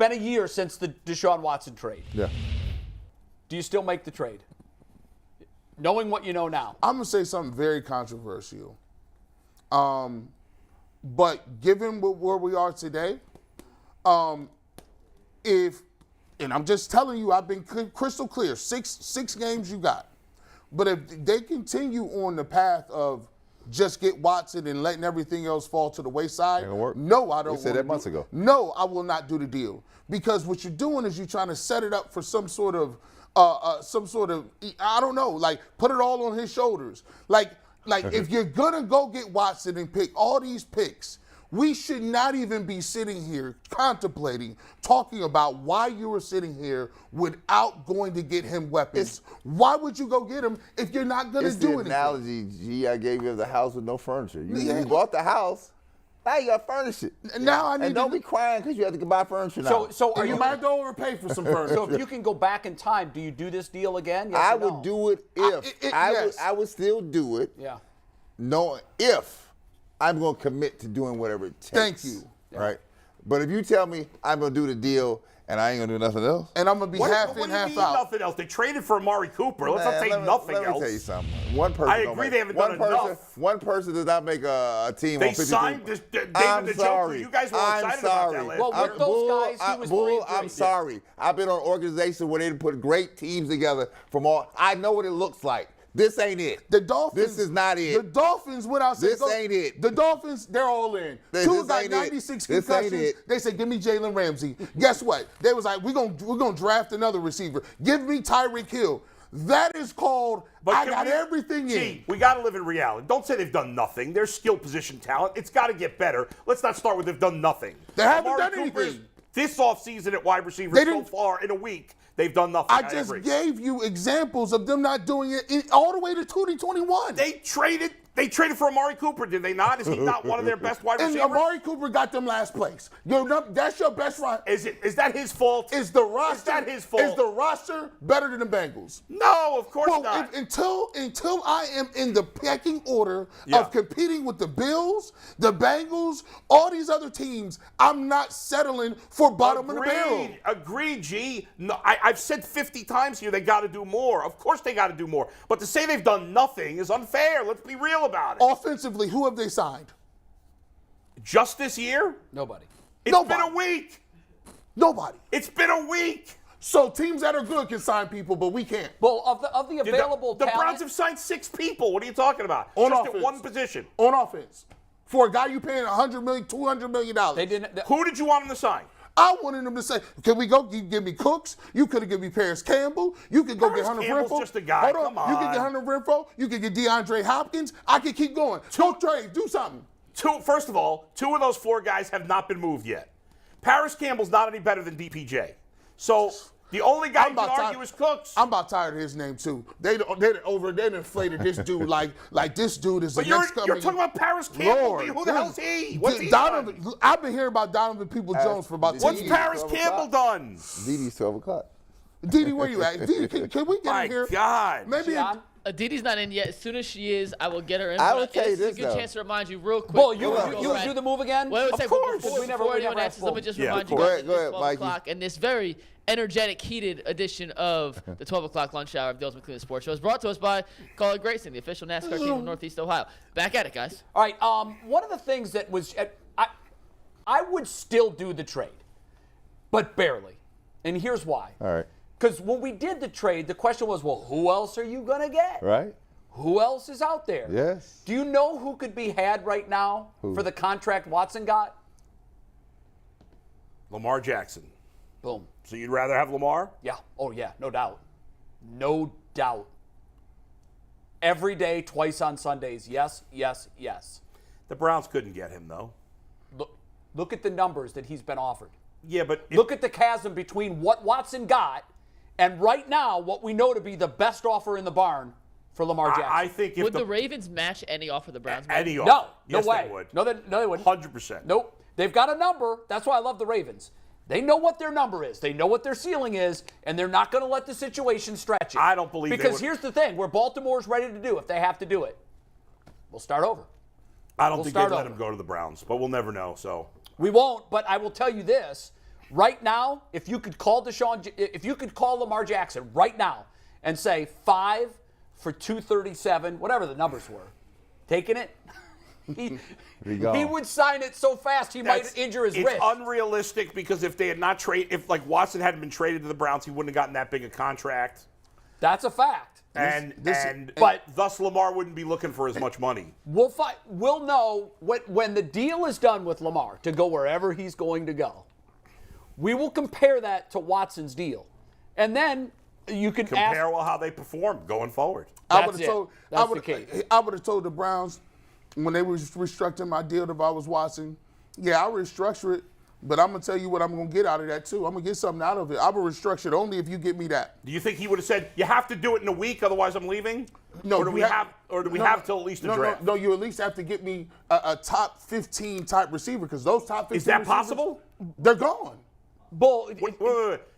been a year since the Deshaun Watson trade. Yeah. Do you still make the trade? Knowing what you know now. I'm going to say something very controversial. But given where we are today, and I'm just telling you, I've been crystal clear, six games you got. But if they continue on the path of just get Watson and letting everything else fall to the wayside, no, I don't. We said that months ago. No, I will not do the deal. Because what you're doing is you're trying to set it up for some sort of, I don't know, like put it all on his shoulders. Like if you're going to go get Watson and pick all these picks, we should not even be sitting here contemplating, talking about why you were sitting here without going to get him weapons. Why would you go get him if you're not going to do anything? It's the analogy, G, I gave you of the house with no furniture. You bought the house, now you got to furnish it. Now I need and don't be crying because you have to buy furniture now. So are you might have to overpay for some furniture. So if you can go back in time, do you do this deal again? Yes I or no? would do it if. I would still do it. Yeah. Knowing if I'm going to commit to doing whatever it takes. Thank you. Right? But if you tell me I'm going to do the deal and I ain't going to do nothing else. And I'm going to be half in, half out. Nothing else. They traded for Amari Cooper. Let's not say nothing else. Let me tell you something. One person I agree they haven't done enough. One person does not make a team they on 52. Signed David the Joker. You guys were excited about that last Well, with those guys, he was 3-3. I'm sorry. I've been on organizations where they put great teams together from all. I know what it looks like. This ain't it. The Dolphins. This is not it. The Dolphins went out. This ain't it. The Dolphins, they're all in. Tua got 96 concussions. They said, "Give me Jalen Ramsey." Guess what? They was like, "We're gonna draft another receiver. Give me Tyreek Hill." That is called. I got everything in. We got to live in reality. Don't say they've done nothing. There's skill position talent. It's got to get better. Let's not start with they've done nothing. They haven't done anything. This offseason at wide receiver so far in a week, they've done nothing. I just gave you examples of them not doing it all the way to 2021. They traded for Amari Cooper, did they not? Is he not one of their best wide receivers? And Amari Cooper got them last place. That's your best run. Is that his fault? Is the roster? Is that his fault? Is the roster better than the Bengals? No, of course not. Until I am in the pecking order of competing with the Bills, the Bengals, all these other teams, I'm not settling for bottom of the barrel. Agreed, G. No, I've said 50 times here they got to do more. Of course they got to do more. But to say they've done nothing is unfair. Let's be real about it. Offensively, who have they signed? Just this year? Nobody. It's been a week. Nobody. It's been a week. So teams that are good can sign people, but we can't. Well, of the available the talent, Browns have signed 6 people. What are you talking about? On Just offense. at one position. On offense. For a guy you paying $100 million, $200 million. They didn't. Who did you want them to sign? I wanted them to say, "Can we go? You give me Cooks. You could have given me Paris Campbell. You could go get Hunter Campbell's Renfrow. just a guy. Hold on. Come on. You could get Hunter Renfrow. You could get DeAndre Hopkins. I could keep going. Go trade. Do something." First of all, 2 of those 4 guys have not been moved yet. Paris Campbell's not any better than DPJ. So the only guy you can argue is Cooks. I'm about tired of his name too. They inflated this dude like this dude is but the next coming. you're talking about Paris Campbell. Lord, Who the hell is he? What's he Donovan, done? I've been hearing about Donovan Peoples-Jones for about 10 What's years. Paris Campbell done? Didi's 12 o'clock. Didi, where you at? Didi, can we get in here? My God. Maybe. Didi's not in yet. As soon as she is, I will get her in. I will tell you This is this, a good though. chance to remind you real quick. Well, you would do the move again? Wait, Of course. Before anyone answers, let me just remind you Go guys ahead, it's 12 Mikey. o'clock, and this very energetic, heated edition of the 12 o'clock lunch hour of the Ultimate Cleveland Sports Show is brought to us by Call It Grayson, the official NASCAR team of Northeast Ohio. Back at it, guys. All right. One of the things that was, I would still do the trade, but barely. And here's why. All right. Because when we did the trade, the question was, well, who else are you going to get? Right. Who else is out there? Yes. Do you know who could be had right now for the contract Watson got? Lamar Jackson. Boom. So you'd rather have Lamar? Yeah. Oh, yeah. No doubt. No doubt. Every day, twice on Sundays. Yes, yes, yes. The Browns couldn't get him, though. Look at the numbers that he's been offered. Yeah, but look at the chasm between what Watson got and right now what we know to be the best offer in the barn for Lamar Jackson. I think if would the Ravens match any offer the Browns made? Any offer? No, yes, no way. They would. No, they wouldn't. 100%. Nope. They've got a number. That's why I love the Ravens. They know what their number is. They know what their ceiling is, and they're not going to let the situation stretch it. I don't believe because here's the thing: where Baltimore's ready to do, if they have to do it, we'll start over. I don't think they'd let him go to the Browns, but we'll never know. So we won't. But I will tell you this: Right now, if you could call Lamar Jackson right now and say 5 for 237, whatever the numbers were, taking it, he would sign it so fast he might injure his wrist. It's unrealistic because if like Watson hadn't been traded to the Browns, he wouldn't have gotten that big a contract. That's a fact. But thus Lamar wouldn't be looking for as much money. We'll know when the deal is done with Lamar to go wherever he's going to go. We will compare that to Watson's deal, and then you can compare how they perform going forward. I would have told the Browns when they were restructuring my deal if I was Watson, I'll restructure it. But I'm going to tell you what I'm going to get out of that, too. I'm going to get something out of it. I will restructure it only if you get me that. Do you think he would have said, you have to do it in a week, otherwise I'm leaving? No. Or do we have till at least the draft? No, you at least have to get me a top 15 type receiver because those top 15 Is that possible? They're gone. Wait.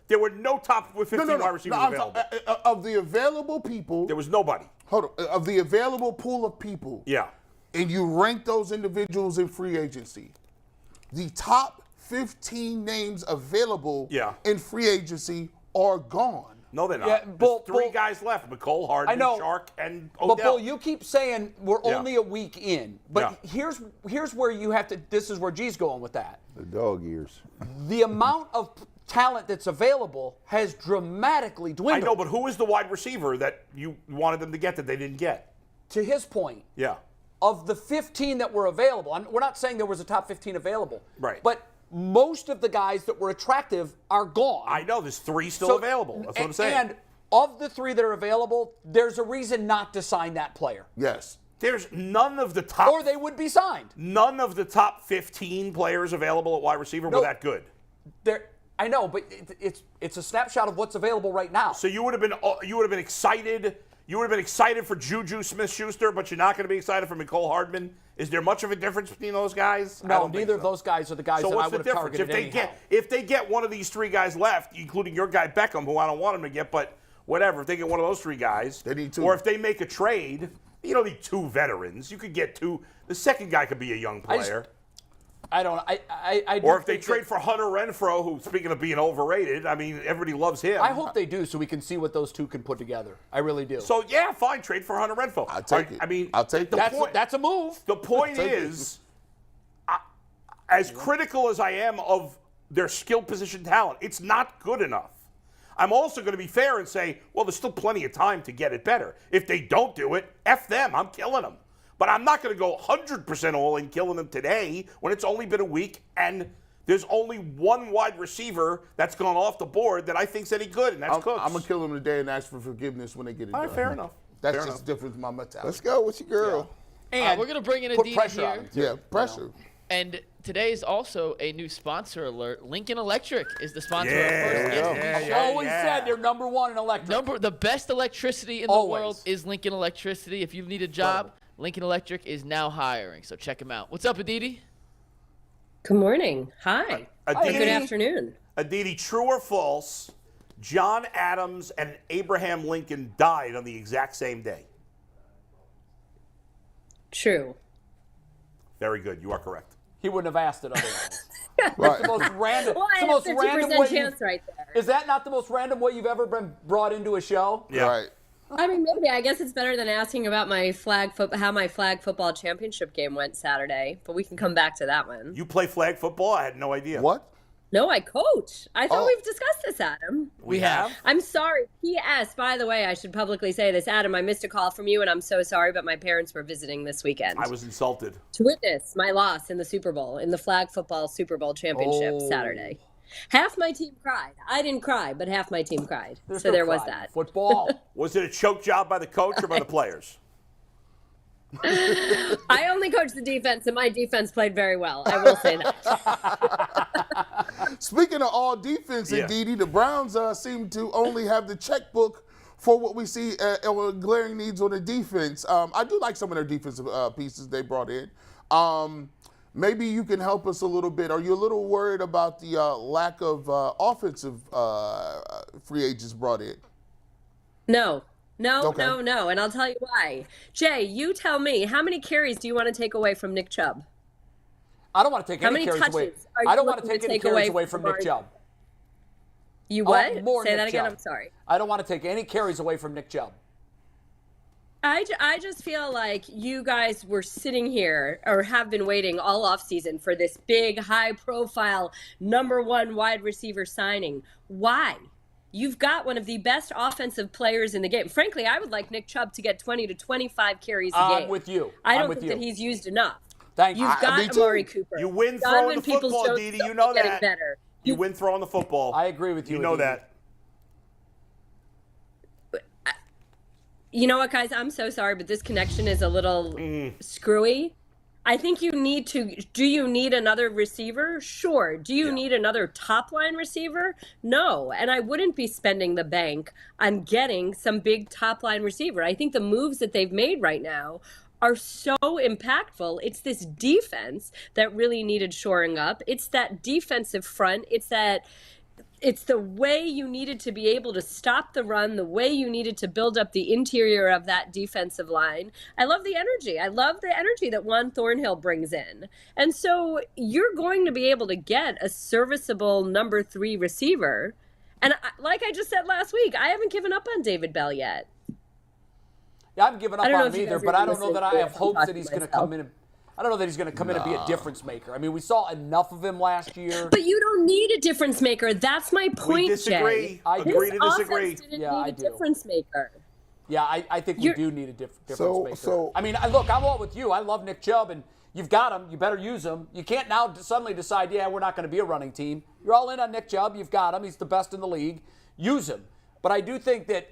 There were no top 15 wide receivers available. Of the available people. There was nobody. Hold on. Of the available pool of people. Yeah. And you rank those individuals in free agency. The top 15 names available in free agency are gone. No, they're not. Yeah, There's 3 guys left: McCole, Hardman, Shark, and Odell. But Bull, you keep saying we're only a week in. But here's where you have to. This is where G's going with that. The dog ears. The amount of talent that's available has dramatically dwindled. I know, but who is the wide receiver that you wanted them to get that they didn't get? To his point. Yeah. Of the 15 that were available, we're not saying there was a top 15 available. Right. But most of the guys that were attractive are gone. I know. There's 3 still available. That's what I'm saying. And of the 3 that are available, there's a reason not to sign that player. Yes. There's none of the top. Or they would be signed. None of the top 15 players available at wide receiver were that good. I know, but it's a snapshot of what's available right now. So you would have been excited. You would have been excited for Juju Smith-Schuster, but you're not going to be excited for McCole Hardman. Is there much of a difference between those guys? No, neither of those guys are the guys that I would have targeted anyhow. If they get one of these 3 guys left, including your guy Beckham, who I don't want him to get, but whatever, if they get one of those 3 guys, they need 2. Or if they make a trade, you don't need 2 veterans. You could get 2. The second guy could be a young player. Or if they trade for Hunter Renfrow, who, speaking of being overrated, I mean, everybody loves him. I hope they do so we can see what those 2 can put together. I really do. So, fine, trade for Hunter Renfrow. I'll take it. I mean, I'll take that. That's a move. The point is, as critical as I am of their skill position talent, it's not good enough. I'm also going to be fair and say, well, there's still plenty of time to get it better. If they don't do it, F them. I'm killing them. But I'm not going to go 100% all in killing them today when it's only been a week and there's only 1 wide receiver that's gone off the board that I think's any good, and that's Cooks. I'm going to kill them today and ask for forgiveness when they get it done. Fair enough. That's just different from my mentality. Let's go with your girl. Yeah. And we're going to bring in a deal here. Yeah, pressure. And today is also a new sponsor alert. Lincoln Electric is the sponsor of our first NBC. Always said they're number 1 in electric. The best electricity in the world is Lincoln Electricity. If you need a job, Lincoln Electric is now hiring, so check them out. What's up, Aditi? Good morning. Hi. Aditi, good afternoon. Aditi, true or false, John Adams and Abraham Lincoln died on the exact same day? True. Very good. You are correct. He wouldn't have asked it otherwise. Right. It's the most random. Well, I it's the have most 50% random way chance right there. Is that not the most random way you've ever been brought into a show? Yeah. Right. I mean, maybe. I guess it's better than asking about how my flag football championship game went Saturday, but we can come back to that one. You play flag football? I had no idea. What? No, I coach. I thought we've discussed this, Adam. We have? I'm sorry. P.S. By the way, I should publicly say this. Adam, I missed a call from you, and I'm so sorry, but my parents were visiting this weekend. I was insulted. To witness my loss in the Super Bowl, in the flag football Super Bowl championship Saturday. Half my team cried. I didn't cry, but half my team cried. So there was that. Football. Was it a choke job by the coach or by the players? I only coached the defense, and my defense played very well. I will say that. Speaking of all defense, Aditi, the Browns seem to only have the checkbook for what we see glaring needs on the defense. I do like some of their defensive pieces they brought in. Maybe you can help us a little bit. Are you a little worried about the lack of offensive free agents brought in? No. Okay. No. And I'll tell you why. Jay, you tell me, how many carries do you want to take away from Nick Chubb? I don't want to take any carries away. I don't want to take any carries away from Nick Chubb. You what? More Say Nick that again. Chubb. I'm sorry. I don't want to take any carries away from Nick Chubb. I just feel like you guys were sitting here or have been waiting all offseason for this big, high-profile #1 wide receiver signing. Why? You've got one of the best offensive players in the game. Frankly, I would like Nick Chubb to get 20 to 25 carries a game. I'm with you. I don't think that he's used enough. Thank you. You've got me too. Amari Cooper. You win Donovan throwing the football, Peoples-Jones Didi. is You know getting that. better. You win throwing the football. I agree with you. You know Aditi. that. You know what, guys? I'm so sorry, but this connection is a little screwy. I think you need to. Do you need another receiver? Sure. Do you need another top line receiver? No. And I wouldn't be spending the bank on getting some big top line receiver. I think the moves that they've made right now are so impactful. It's this defense that really needed shoring up. It's that defensive front. It's the way you needed to be able to stop the run, the way you needed to build up the interior of that defensive line. I love the energy. I love the energy that Juan Thornhill brings in. And so you're going to be able to get a serviceable #3 receiver. And like I just said last week, I haven't given up on David Bell yet. Yeah, I haven't given up I don't know on if him you either, guys but are I don't know that I listening have to hopes talk that to he's going to myself. come in and I don't know that he's going to come in and be a difference maker. I mean, we saw enough of him last year. But you don't need a difference maker. That's my point, We disagree. Jay. Agree to This disagree. offense didn't Yeah, I need a do. difference maker. Yeah, I think we You're- do need a difference So- maker. so- I mean, look, I'm all with you. I love Nick Chubb, and you've got him. You better use him. You can't now suddenly decide, yeah, we're not going to be a running team. You're all in on Nick Chubb. You've got him. He's the best in the league. Use him. But I do think that,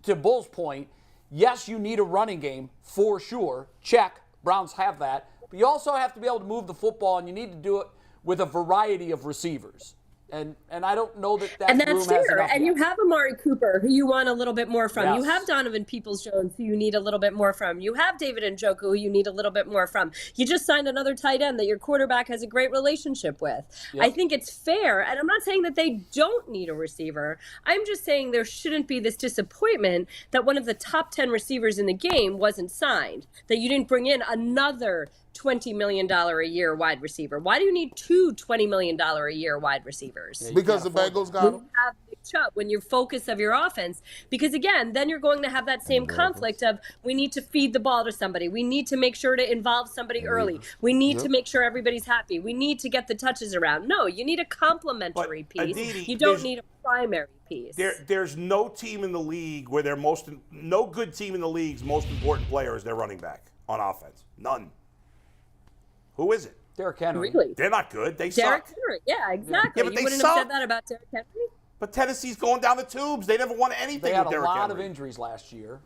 to Bull's point, yes, you need a running game for sure. Check. Browns have that. But you also have to be able to move the football, and you need to do it with a variety of receivers. And I don't know that And room that's has fair. enough And yet. you have Amari Cooper, who you want a little bit more from. Yes. You have Donovan Peoples-Jones, who you need a little bit more from. You have David Njoku, who you need a little bit more from. You just signed another tight end that your quarterback has a great relationship with. Yep. I think it's fair. And I'm not saying that they don't need a receiver. I'm just saying there shouldn't be this disappointment that one of the top 10 receivers in the game wasn't signed, that you didn't bring in another $20 million a year wide receiver. Why do you need two $20 million a year wide receivers? Because the Bengals got When him. you have Nick Chubb, when you're focus of your offense, because again, then you're going to have that same conflict of we need to feed the ball to somebody. We need to make sure to involve somebody early. We need to make sure everybody's happy. We need to get the touches around. No, you need a complementary But, piece. Aditi, You don't there's- need a primary piece. There's no team in the league where no good team in the league's most important player is their running back on offense. None. Who is it? Derrick Henry. Really? They're not good. They Derrick suck. Henry. Yeah, exactly. Yeah, but you they wouldn't suck. have said that about Derrick Henry? But Tennessee's going down the tubes. They never won anything They had with a Derrick lot Henry. of injuries last year.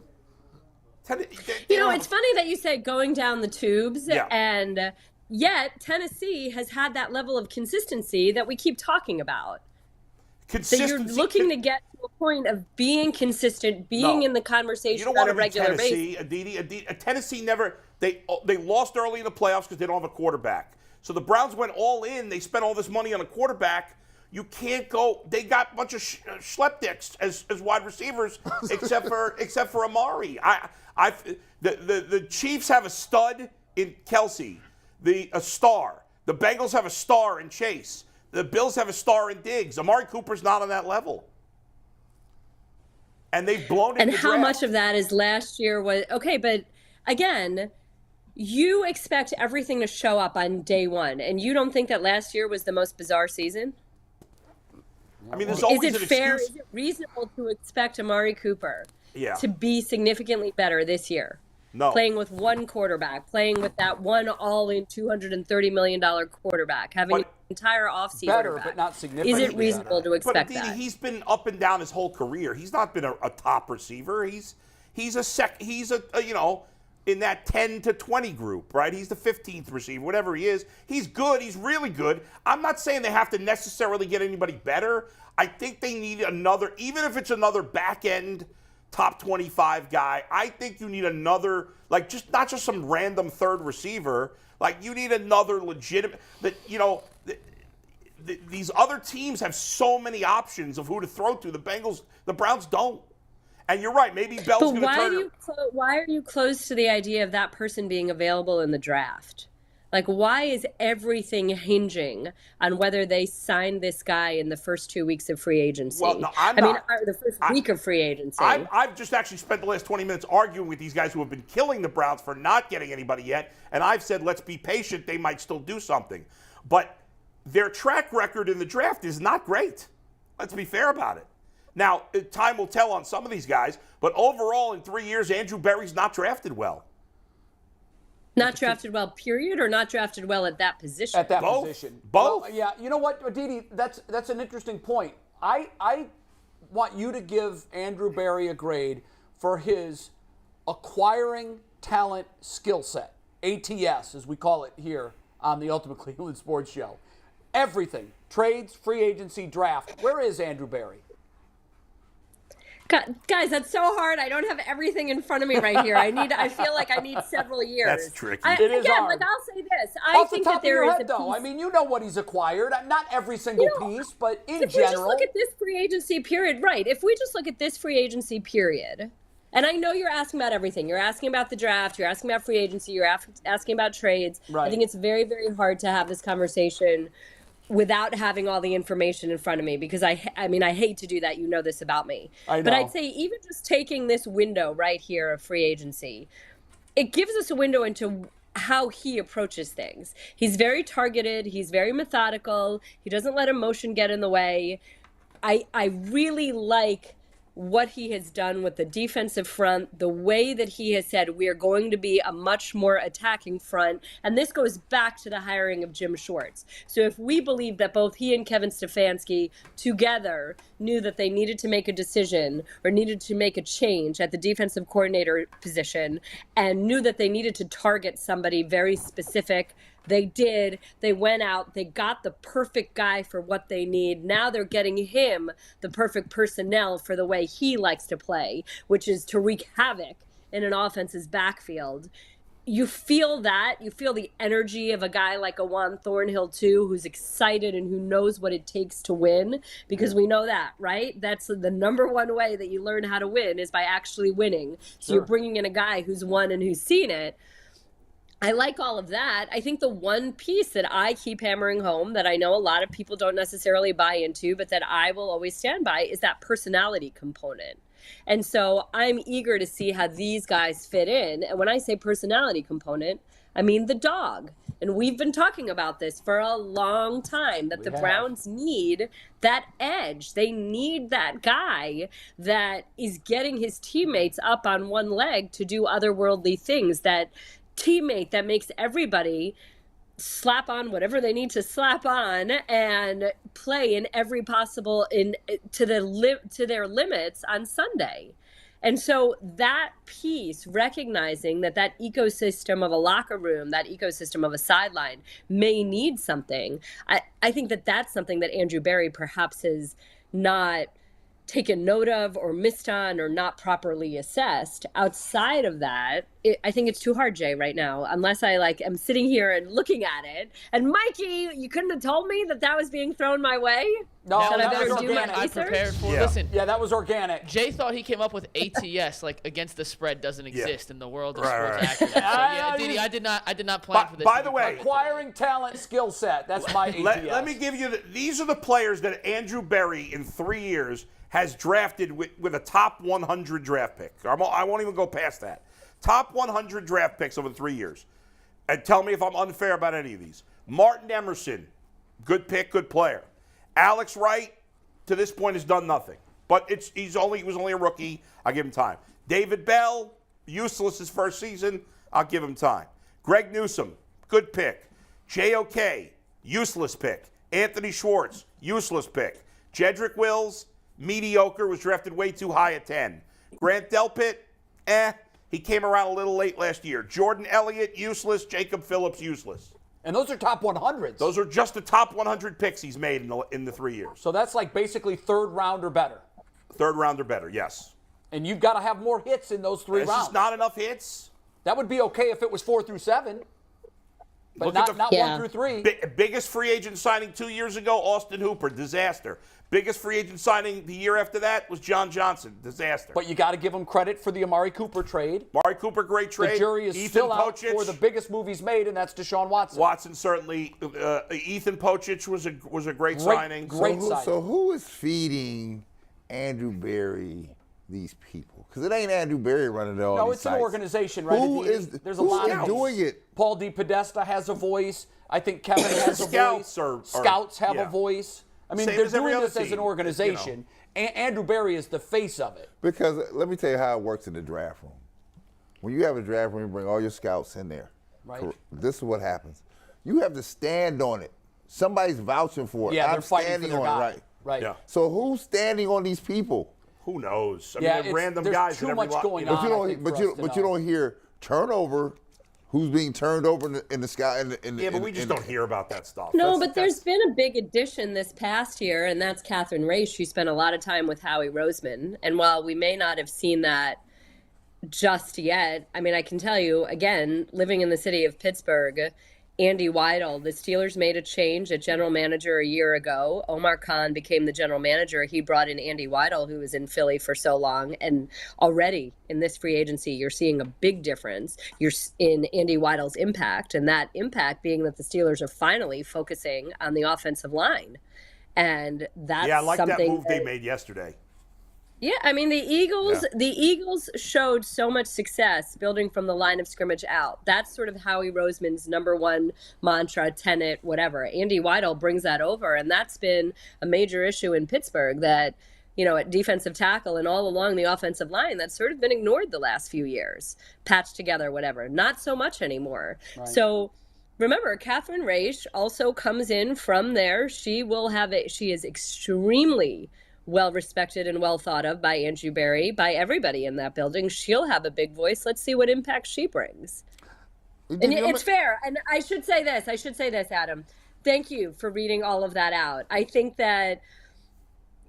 It's funny that you say going down the tubes, Yeah. and yet Tennessee has had that level of consistency that we keep talking about. So you're looking to get to a point of being consistent, being No. in the You conversation don't on want a to be regular Tennessee, basis. Aditi. Tennessee never. They lost early in the playoffs because they don't have a quarterback. So the Browns went all in. They spent all this money on a quarterback. You can't go. They got a bunch of schleppdicks as wide receivers, except for Amari. The Chiefs have a stud in Kelsey, a star. The Bengals have a star in Chase. The Bills have a star in Diggs. Amari Cooper's not on that level. And they've blown it. And in the how draft. much of that is last year was okay, but again, you expect everything to show up on day one, and you don't think that last year was the most bizarre season? I mean, there's Is always it an fair? excuse. Is it reasonable to expect Amari Cooper Yeah. to be significantly better this year? No. Playing with one quarterback, playing with that one all-in $230 million quarterback, having But- an entire offseason. Better, but not Is significantly it reasonable to But expect Aditi, that? he's been up and down his whole career. He's not been a top receiver. He's in that 10 to 20 group, right? He's the 15th receiver, whatever he is. He's good. He's really good. I'm not saying they have to necessarily get anybody better. I think they need another, even if it's another back end top 25 guy. I think you need another, not just some random third receiver. Like, you need another legitimate, these other teams have so many options of who to throw to. The Browns don't. And you're right. Maybe Bell's But going to turn. why are you close to the idea of that person being available in the draft? Like, why is everything hinging on whether they sign this guy in the first 2 weeks of free agency? Well, no, I'm I mean, not. the first week of free agency. I've just actually spent the last 20 minutes arguing with these guys who have been killing the Browns for not getting anybody yet, and I've said, let's be patient. They might still do something. But their track record in the draft is not great. Let's be fair about it. Now, time will tell on some of these guys, but overall, in 3 years, Andrew Berry's not drafted well. Not drafted well, period, or not drafted well at that position? At that Both. position. Both. Well, yeah, you know what, Didi, that's an interesting point. I want you to give Andrew Berry a grade for his acquiring talent skill set, ATS, as we call it here on the Ultimate Cleveland Sports Show. Everything, trades, free agency, draft. Where is Andrew Berry? Guys, that's so hard. I don't have everything in front of me right here. I feel like I need several years. That's tricky. It is again, hard. like I'll say this. Off think the top that there of your is head, a though. piece. I mean, you know what he's acquired. Not every single piece, but in if we just general. look at this free agency period, right? If we just look at this free agency period, and I know you're asking about everything. You're asking about the draft. You're asking about free agency. You're asking about trades. Right. I think it's very, very hard to have this conversation without having all the information in front of me, because I mean, I hate to do that. You know this about me. I know. But I'd say even just taking this window right here of free agency, it gives us a window into how he approaches things. He's very targeted. He's very methodical. He doesn't let emotion get in the way. I really like what he has done with the defensive front, the way that he has said we are going to be a much more attacking front. And this goes back to the hiring of Jim Schwartz. So if we believe that both he and Kevin Stefanski together knew that they needed to make a decision or needed to make a change at the defensive coordinator position and knew that they needed to target somebody very specific, they did. They went out. They got the perfect guy for what they need. Now they're getting him the perfect personnel for the way he likes to play, which is to wreak havoc in an offense's backfield. You feel that. You feel the energy of a guy like a Juan Thornhill, too, who's excited and who knows what it takes to win, because we know that, right? That's the number one way that you learn how to win is by actually winning. So you're bringing in a guy who's won and who's seen it. I like all of that. I think the one piece that I keep hammering home that I know a lot of people don't necessarily buy into, but that I will always stand by, is that personality component. And so I'm eager to see how these guys fit in. And when I say personality component, I mean the dog. And we've been talking about this for a long time, that the Browns need that edge. They need that guy that is getting his teammates up on one leg to do otherworldly things, that teammate that makes everybody slap on whatever they need to slap on and play in every possible to their limits on Sunday. And so that piece, recognizing that ecosystem of a locker room, that ecosystem of a sideline may need something, I think that that's something that Andrew Berry perhaps has not taken note of or missed on or not properly assessed. Outside of that, I think it's too hard, Jay, right now, unless I am sitting here and looking at it. And Mikey, you couldn't have told me that was being thrown my way? No, that I that better was do my organic. I research? prepared for. Yeah. Listen, Yeah, that was organic. Jay thought he came up with ATS, like against the spread doesn't exist in the world of Right, sports right. acumen. So yeah, I Didi, I did not plan for this. By to the be way, part of it. Acquiring talent skill set. That's my ATS. Let me give you these are the players that Andrew Berry in 3 years has drafted with a top 100 draft pick. I won't even go past that. Top 100 draft picks over 3 years. And tell me if I'm unfair about any of these. Martin Emerson, good pick, good player. Alex Wright, to this point, has done nothing. But he was only a rookie. I'll give him time. David Bell, useless his first season. I'll give him time. Greg Newsome, good pick. JOK, useless pick. Anthony Schwartz, useless pick. Jedrick Wills, mediocre, was drafted way too high at 10. Grant Delpit, he came around a little late last year. Jordan Elliott, useless. Jacob Phillips, useless. And those are top 100s. Those are just the top 100 picks he's made in the 3 years. So that's basically third round or better. Third round or better, yes. And you've got to have more hits in those three It's rounds. just not enough hits. That would be okay if it was 4 through 7. but Look not, at the not Yeah. 1 through 3. biggest free agent signing 2 years ago, Austin Hooper, disaster. Biggest free agent signing the year after that was John Johnson, disaster. But you got to give him credit for the Amari Cooper trade. Amari Cooper, great trade. The jury is Ethan still out Pocic, for the biggest move he's made, and that's Deshaun Watson. Watson certainly. Ethan Pocic was a great signing. Great signing. So who is feeding Andrew Berry these people? Because it ain't Andrew Berry running all No, these it's an sites. organization, right? There's a who's lot of doing it? Paul DePodesta has a voice. I think Kevin has a Scouts voice. are- Scouts have yeah. a voice. I mean, Same they're as every doing other this as team, an organization. Andrew Berry is the face of it. Because let me tell you how it works in the draft room. When you have a draft room, you bring all your scouts in there. Right. This is what happens. You have to stand on it. Somebody's vouching for it. Yeah, they're I'm fighting for standing their on guy. it, right? Right. Yeah. So who's standing on these people? Who knows? I Yeah, mean, they're random there's guys. too in every much lot, going you know. on. But you I don't. think, But for you. us to But you know. don't hear turnover. Who's being turned over in the sky? Yeah, but we just don't hear about that stuff. No, That's- but there's been a big addition this past year, and that's Catherine Race. She spent a lot of time with Howie Roseman. And while we may not have seen that just yet, I mean, I can tell you, again, living in the city of Pittsburgh, Andy Weidel, the Steelers made a change at general manager a year ago. Omar Khan became the general manager. He brought in Andy Weidel, who was in Philly for so long. And already in this free agency, you're seeing a big difference. You're in Andy Weidel's impact, and that impact being that the Steelers are finally focusing on the offensive line. And that's yeah, I like that something move they made yesterday. Yeah, I mean the Eagles showed so much success building from the line of scrimmage out. That's sort of Howie Roseman's number one mantra, tenet, whatever. Andy Weidel brings that over, and that's been a major issue in Pittsburgh that, you know, at defensive tackle and all along the offensive line, that's sort of been ignored the last few years. Patched together, whatever. Not so much anymore. Right. So remember, Catherine Raish also comes in from there. She is extremely well respected and well thought of by Andrew Berry, by everybody in that building. She'll have a big voice. Let's see what impact she brings. And it's fair. And I should say this, Adam. Thank you for reading all of that out. I think that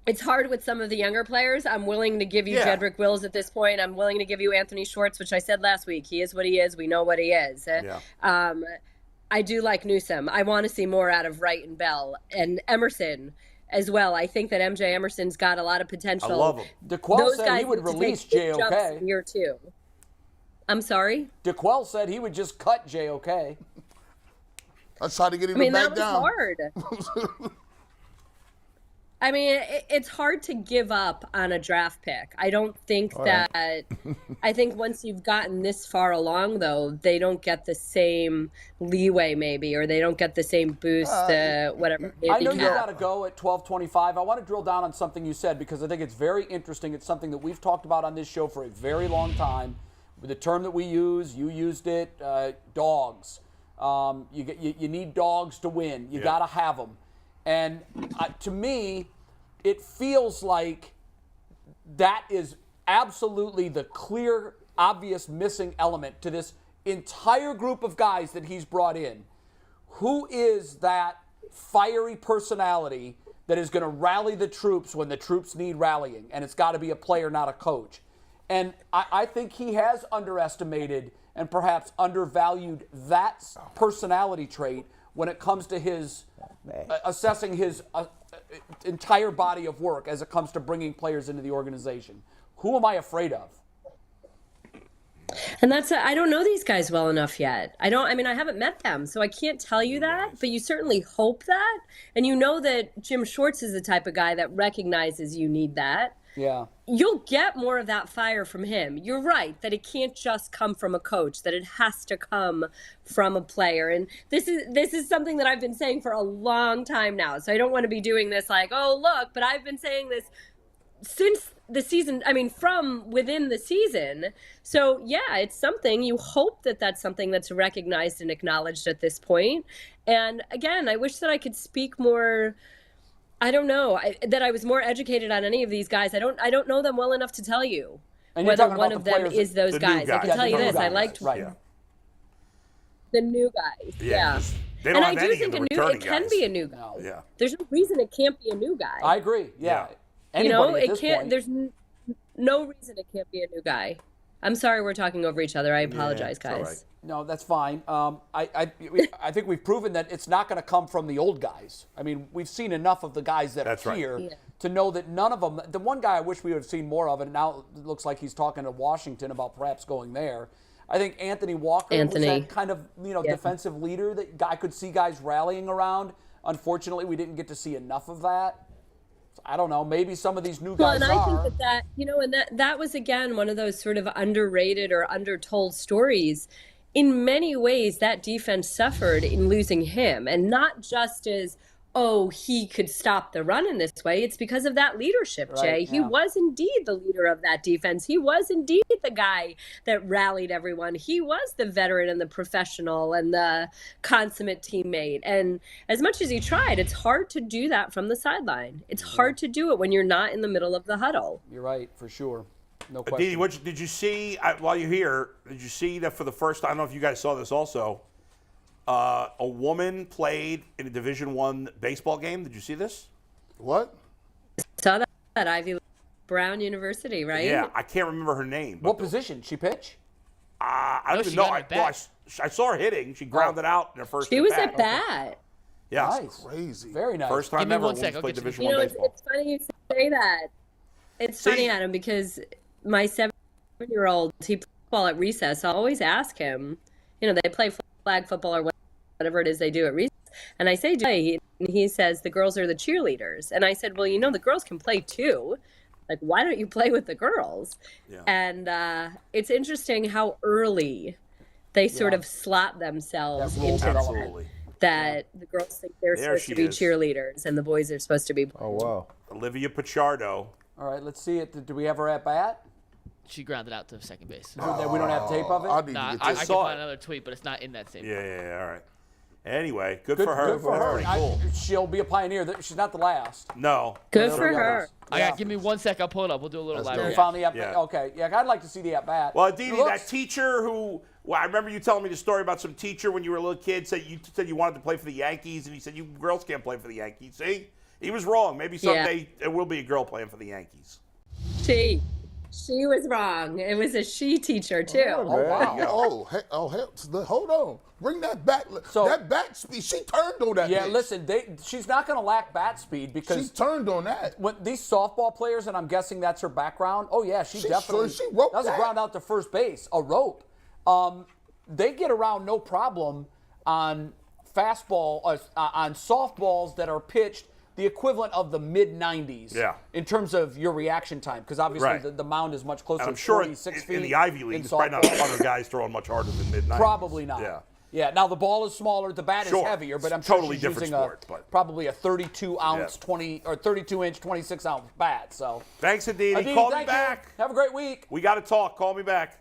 it's hard with some of the younger players. I'm willing to give you Jedrick Wills at this point. I'm willing to give you Anthony Schwartz, which I said last week. He is what he is. We know what he is. Yeah. I do like Newsome. I want to see more out of Wright and Bell and Emerson as well. I think that MJ Emerson's got a lot of potential. I love him. DeQuell said he would release JOK. In year two. I'm sorry? DeQuell said he would just cut JOK. Let's try to get him back down. That was hard. I mean, it's hard to give up on a draft pick. I don't think I think once you've gotten this far along, though, they don't get the same leeway maybe, or they don't get the same boost, whatever. I know you got to go at 12:25. I want to drill down on something you said because I think it's very interesting. It's something that we've talked about on this show for a very long time. With the term that we use, you used it, dogs. You need dogs to win. You got to have them. And to me, it feels like that is absolutely the clear, obvious missing element to this entire group of guys that he's brought in. Who is that fiery personality that is going to rally the troops when the troops need rallying? And it's got to be a player, not a coach. And I think he has underestimated and perhaps undervalued that personality trait when it comes to his assessing his entire body of work as it comes to bringing players into the organization. Who am I afraid of? And I don't know these guys well enough yet. I haven't met them, so I can't tell you that, but you certainly hope that. And you know that Jim Schwartz is the type of guy that recognizes you need that. Yeah. You'll get more of that fire from him. You're right that it can't just come from a coach, that it has to come from a player. And this is something that I've been saying for a long time now. So I don't want to be doing this like, oh, look, but I've been saying this since the season, from within the season. So yeah, it's something you hope that that's something that's recognized and acknowledged at this point. And again, I wish that I could speak more. I don't know that I was more educated on any of these guys. I don't know them well enough to tell you whether one of them is those guys. I can tell you this. I liked the new guys. Yeah. They don't and have I do any think of the it can guys. be a new guy. No. Yeah. There's no reason it can't be a new guy. I agree. Yeah. You know, Anybody at this it can't. point. There's no reason it can't be a new guy. I'm sorry we're talking over each other. I apologize, it's all guys. right. No, that's fine. I think we've proven that it's not going to come from the old guys. I mean, we've seen enough of the guys that That's are right. here to know that none of them. The one guy I wish we would have seen more of, and now it looks like he's talking to Washington about perhaps going there. I think Anthony Walker was that kind of defensive leader that I could see guys rallying around. Unfortunately, we didn't get to see enough of that. I don't know. Maybe some of these new guys and I think that and that was again one of those sort of underrated or undertold stories. In many ways, that defense suffered in losing him, and not just as, he could stop the run in this way. It's because of that leadership, Jay. Right, He was indeed the leader of that defense. He was indeed the guy that rallied everyone. He was the veteran and the professional and the consummate teammate. And as much as he tried, it's hard to do that from the sideline. It's hard to do it when you're not in the middle of the huddle. You're right, for sure. No question. Didi, what did you see while you're here? Did you see that for the first time? I don't know if you guys saw this also. A woman played in a Division I baseball game. Did you see this? What? Saw that at Ivy Brown University, right? Yeah, I can't remember her name. What position? She pitch? I don't even she know. got it back. I saw her hitting. She grounded out in her first. She was at at bat. Yeah, Nice. Crazy. Very nice. first time Give me ever. one A sec, woman's I'll played get you Division You I know, baseball. it's funny you say that. It's funny, Adam, because my 7-year-old, he plays football at recess. I always ask him, they play flag football or whatever it is they do at recess. And I say, and he says, the girls are the cheerleaders. And I said, well, the girls can play too. Like, why don't you play with the girls? Yeah. And it's interesting how early they sort of slot themselves into Absolutely. that the girls think they're There supposed she to be is. cheerleaders and the boys are supposed to be. Oh, wow. Olivia Pichardo. All right, let's see it. Do we have her at bat? She grounded out to second base. We don't have tape of it? I need Nah, to get I this. can saw find it. another tweet, but it's not in that same. Yeah, all right. Anyway, good for her. Good for her. Pretty cool. She'll be a pioneer. She's not the last. No. Good Nobody for else. her. I got. Give me 1 sec. I'll pull it up. We'll do a little live. You reaction. found the at Yeah. Okay. Yeah, I'd like to see the at bat. Well, Didi, that teacher who, I remember you telling me the story about some teacher when you were a little kid said you wanted to play for the Yankees, and he said you girls can't play for the Yankees. See, he was wrong. Maybe someday there will be a girl playing for the Yankees. She was wrong. It was a she teacher too. wow. Hold on. Bring that back. So- that bat speed. She turned on that. Yeah, bitch. listen, she's not going to lack bat speed She because turned on that. when these softball players, and I'm guessing that's her background. Oh yeah, she definitely. she wrote that was a that. ground out to first base, a rope. They get around no problem on fastball, on softballs that are pitched the equivalent of the mid 90s. Yeah. In terms of your reaction time, because obviously Right. the mound is much closer. And I'm to sure 46 feet in the Ivy League, in there's probably not softball. 100 guys throwing much harder than mid-90s. Probably not. Yeah. Yeah. Now the ball is smaller, the bat Sure. is heavier, but It's I'm a sure totally she's different using sport, but- probably a 32 ounce, Yeah. 32-inch, 26 ounce bat. So. Thanks, Aditi. Aditi, Call me thank you. back. Have a great week. We got to talk. Call me back.